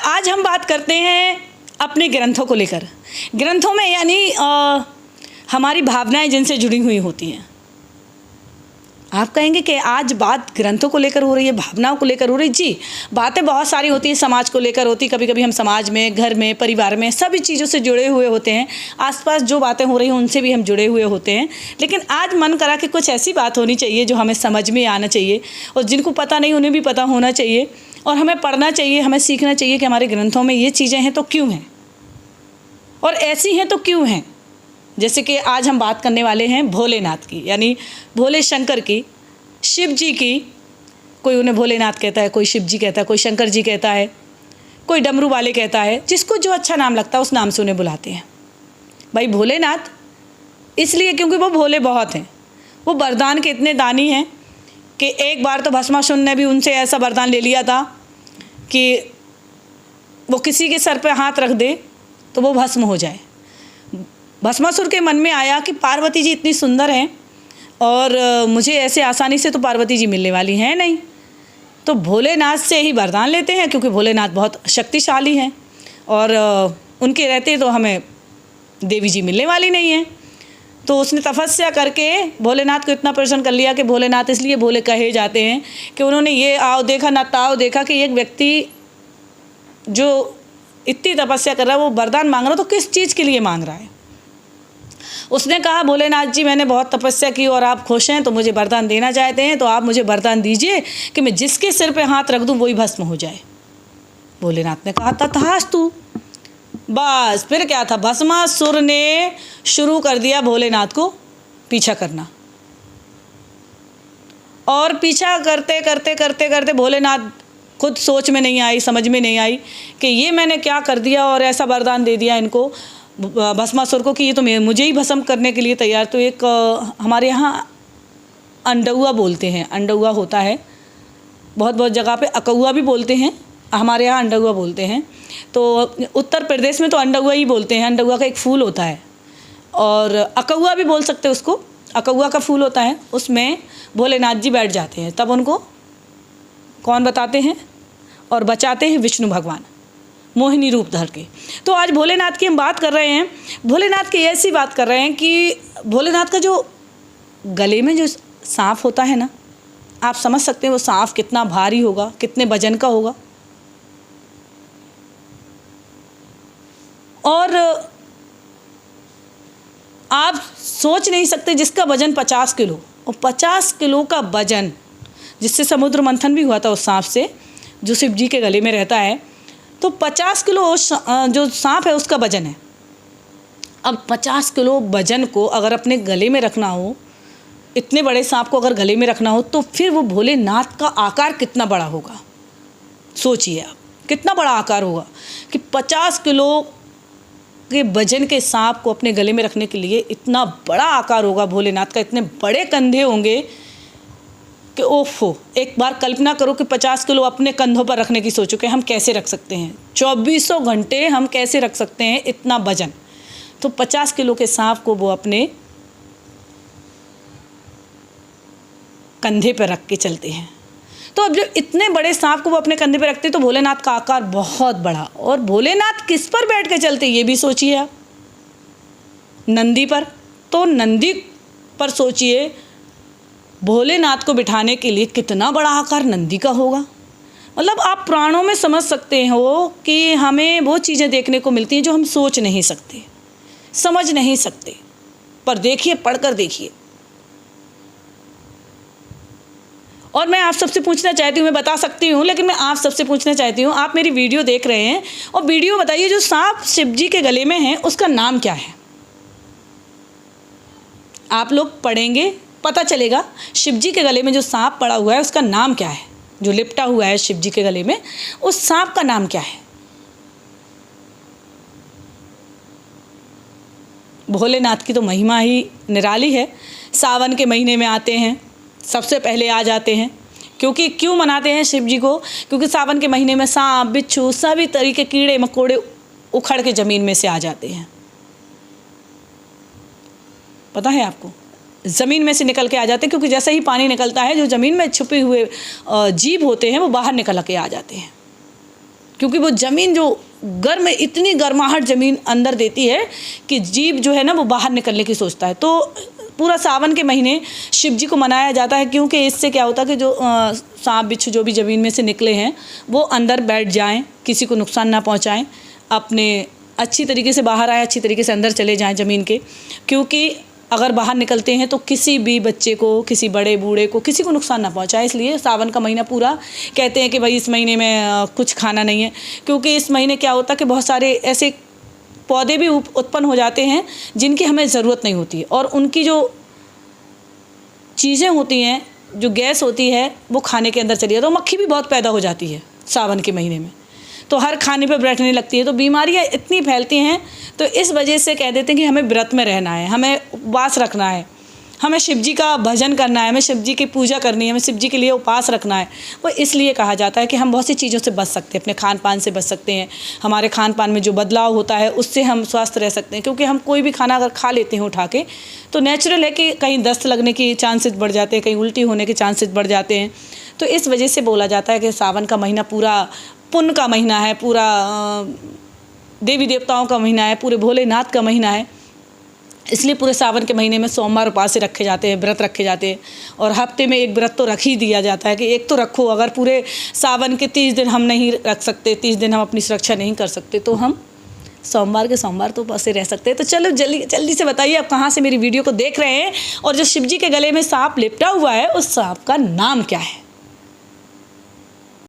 आज हम बात करते हैं अपने ग्रंथों को लेकर। ग्रंथों में यानी हमारी भावनाएं जिनसे जुड़ी हुई होती हैं। आप कहेंगे कि आज बात ग्रंथों को लेकर हो रही है, भावनाओं को लेकर हो रही है। जी, बातें बहुत सारी होती हैं, समाज को लेकर होती। कभी कभी हम समाज में, घर में, परिवार में सभी चीज़ों से जुड़े हुए होते हैं। आसपास जो बातें हो रही हैं उनसे भी हम जुड़े हुए होते हैं। लेकिन आज मन करा कि कुछ ऐसी बात होनी चाहिए जो हमें समझ में आना चाहिए, और जिनको पता नहीं उन्हें भी पता होना चाहिए, और हमें पढ़ना चाहिए, हमें सीखना चाहिए कि हमारे ग्रंथों में ये चीज़ें हैं तो क्यों हैं, और ऐसी हैं तो क्यों हैं। जैसे कि आज हम बात करने वाले हैं भोलेनाथ की, यानी भोले शंकर की, शिव जी की। कोई उन्हें भोलेनाथ कहता है, कोई शिव जी कहता है, कोई शंकर जी कहता है, कोई डमरू वाले कहता है। जिसको जो अच्छा नाम लगता है उस नाम से उन्हें बुलाते हैं। भाई भोलेनाथ इसलिए क्योंकि वो भोले बहुत हैं। वो वरदान के इतने दानी हैं कि एक बार तो भस्मासुर ने भी उनसे ऐसा वरदान ले लिया था कि वो किसी के सर पर हाथ रख दे तो वो भस्म हो जाए। भस्मासुर के मन में आया कि पार्वती जी इतनी सुंदर हैं और मुझे ऐसे आसानी से तो पार्वती जी मिलने वाली हैं नहीं, तो भोलेनाथ से ही वरदान लेते हैं, क्योंकि भोलेनाथ बहुत शक्तिशाली हैं और उनके रहते तो हमें देवी जी मिलने वाली नहीं हैं। तो उसने तपस्या करके भोलेनाथ को इतना प्रसन्न कर लिया कि भोलेनाथ इसलिए भोले कहे जाते हैं कि उन्होंने ये आओ देखा ना ताओ देखा कि एक व्यक्ति जो इतनी तपस्या कर रहा है, वो वरदान मांग रहा तो किस चीज़ के लिए मांग रहा है। उसने कहा भोलेनाथ जी मैंने बहुत तपस्या की और आप खुश हैं तो मुझे वरदान देना चाहते हैं, तो आप मुझे वरदान दीजिए कि मैं जिसके सिर पे हाथ रख दूं वही भस्म हो जाए। भोलेनाथ ने कहा तथास्तु। बस फिर क्या था, भस्मासुर ने शुरू कर दिया भोलेनाथ को पीछा करना, और पीछा करते करते करते करते भोलेनाथ खुद सोच में नहीं आई, समझ में नहीं आई कि ये मैंने क्या कर दिया, और ऐसा वरदान दे दिया इनको भस्मासुर को कि ये तो मुझे ही भस्म करने के लिए तैयार। तो एक हमारे यहाँ अंडौआ बोलते हैं, अंडौआ होता है, बहुत बहुत जगह पे अकौआ भी बोलते हैं, हमारे यहाँ अंडौआ बोलते हैं। तो उत्तर प्रदेश में तो अंडौआ ही बोलते हैं। अंडौआ का एक फूल होता है, और अकौआ भी बोल सकते हैं उसको। अकौआ का फूल होता है, उसमें भोलेनाथ जी बैठ जाते हैं, तब उनको कौन बताते हैं और बचाते हैं, विष्णु भगवान मोहिनी रूप धर के। तो आज भोलेनाथ की हम बात कर रहे हैं। भोलेनाथ की ऐसी बात कर रहे हैं कि भोलेनाथ का जो गले में जो सांप होता है ना, आप समझ सकते हैं वो सांप कितना भारी होगा, कितने वजन का होगा। और आप सोच नहीं सकते जिसका वजन 50 किलो, और 50 किलो का वजन, जिससे समुद्र मंथन भी हुआ था उस सांप से जो शिव जी के गले में रहता है, तो 50 किलो जो सांप है उसका वजन है। अब 50 किलो वजन को अगर अपने गले में रखना हो, इतने बड़े सांप को अगर गले में रखना हो, तो फिर वो भोलेनाथ का आकार कितना बड़ा होगा। सोचिए आप कितना बड़ा आकार होगा कि 50 किलो के वजन के सांप को अपने गले में रखने के लिए इतना बड़ा आकार होगा भोलेनाथ का। इतने बड़े कंधे होंगे कि ओफो, एक बार कल्पना करो कि 50 किलो अपने कंधों पर रखने की सोचो कि हम कैसे रख सकते हैं, 2400 घंटे हम कैसे रख सकते हैं इतना वजन। तो 50 किलो के सांप को वो अपने कंधे पर रख के चलते हैं। तो अब जब इतने बड़े सांप को वो अपने कंधे पर रखते हैं तो भोलेनाथ का आकार बहुत बड़ा। और भोलेनाथ किस पर बैठ के चलते ये भी सोचिए आप, नंदी पर। तो नंदी पर सोचिए भोलेनाथ को बिठाने के लिए कितना बड़ा आकार नंदी का होगा। मतलब आप प्राणों में समझ सकते हो कि हमें वो चीज़ें देखने को मिलती हैं जो हम सोच नहीं सकते, समझ नहीं सकते। पर देखिए, पढ़कर देखिए। और मैं आप सबसे पूछना चाहती हूँ, मैं बता सकती हूँ लेकिन मैं आप सबसे पूछना चाहती हूँ, आप मेरी वीडियो देख रहे हैं और वीडियो बताइए, जो सांप शिव जी के गले में है उसका नाम क्या है। आप लोग पढ़ेंगे, पता चलेगा शिव जी के गले में जो सांप पड़ा हुआ है उसका नाम क्या है, जो लिपटा हुआ है शिव जी के गले में उस सांप का नाम क्या है। भोलेनाथ की तो महिमा ही निराली है। सावन के महीने में आते हैं, सबसे पहले आ जाते हैं। क्योंकि क्यों मनाते हैं शिव जी को, क्योंकि सावन के महीने में सांप बिच्छू सभी तरह के कीड़े मकोड़े उखड़ के ज़मीन में से आ जाते हैं। पता है आपको, ज़मीन में से निकल के आ जाते हैं, क्योंकि जैसे ही पानी निकलता है जो ज़मीन में छुपे हुए जीव होते हैं वो बाहर निकल के आ जाते हैं। क्योंकि वो ज़मीन जो गर्म, इतनी गर्माहट ज़मीन अंदर देती है कि जीव जो है ना वो बाहर निकलने की सोचता है। तो पूरा सावन के महीने शिव जी को मनाया जाता है, क्योंकि इससे क्या होता है कि जो सांप बिच्छू जो भी ज़मीन में से निकले हैं वो अंदर बैठ जाएं, किसी को नुकसान ना पहुंचाएं, अपने अच्छी तरीके से बाहर आए, अच्छी तरीके से अंदर चले जाएं ज़मीन के। क्योंकि अगर बाहर निकलते हैं तो किसी भी बच्चे को, किसी बड़े बूढ़े को, किसी को नुकसान ना पहुंचाए। इसलिए सावन का महीना पूरा कहते हैं कि भाई इस महीने में कुछ खाना नहीं है, क्योंकि इस महीने क्या होता है कि बहुत सारे ऐसे पौधे भी उत्पन्न हो जाते हैं जिनकी हमें ज़रूरत नहीं होती है, और उनकी जो चीज़ें होती हैं, जो गैस होती है, वो खाने के अंदर चली जाती है। तो मक्खी भी बहुत पैदा हो जाती है सावन के महीने में, तो हर खाने पे बैठने लगती है, तो बीमारियां इतनी फैलती हैं। तो इस वजह से कह देते हैं कि हमें व्रत में रहना है, हमें उपवास रखना है, हमें शिव जी का भजन करना है, हमें शिव जी की पूजा करनी है, हमें शिव जी के लिए उपवास रखना है। वो इसलिए कहा जाता है कि हम बहुत सी चीज़ों से बच सकते हैं, अपने खान पान से बच सकते हैं। हमारे खान पान में जो बदलाव होता है उससे हम स्वस्थ रह सकते हैं, क्योंकि हम कोई भी खाना अगर खा लेते हैं उठा के, तो नेचुरल है कि कहीं दस्त लगने के चांसेस बढ़ जाते हैं, कहीं उल्टी होने के चांसेस बढ़ जाते हैं। तो इस वजह से बोला जाता है कि सावन का महीना पूरा पुण्य का महीना है, पूरा देवी देवताओं का महीना है, पूरे भोलेनाथ का महीना है। इसलिए पूरे सावन के महीने में सोमवार उपास रखे जाते हैं, व्रत रखे जाते हैं, और हफ्ते में एक व्रत तो रख ही दिया जाता है कि एक तो रखो। अगर पूरे सावन के 30 दिन हम नहीं रख सकते, 30 दिन हम अपनी सुरक्षा नहीं कर सकते, तो हम सोमवार के सोमवार तो उपास रह सकते हैं। तो चलो जल्दी से बताइए आप कहाँ से मेरी वीडियो को देख रहे हैं, और जो शिव जी के गले में सांप लिपटा हुआ है उस सांप का नाम क्या है।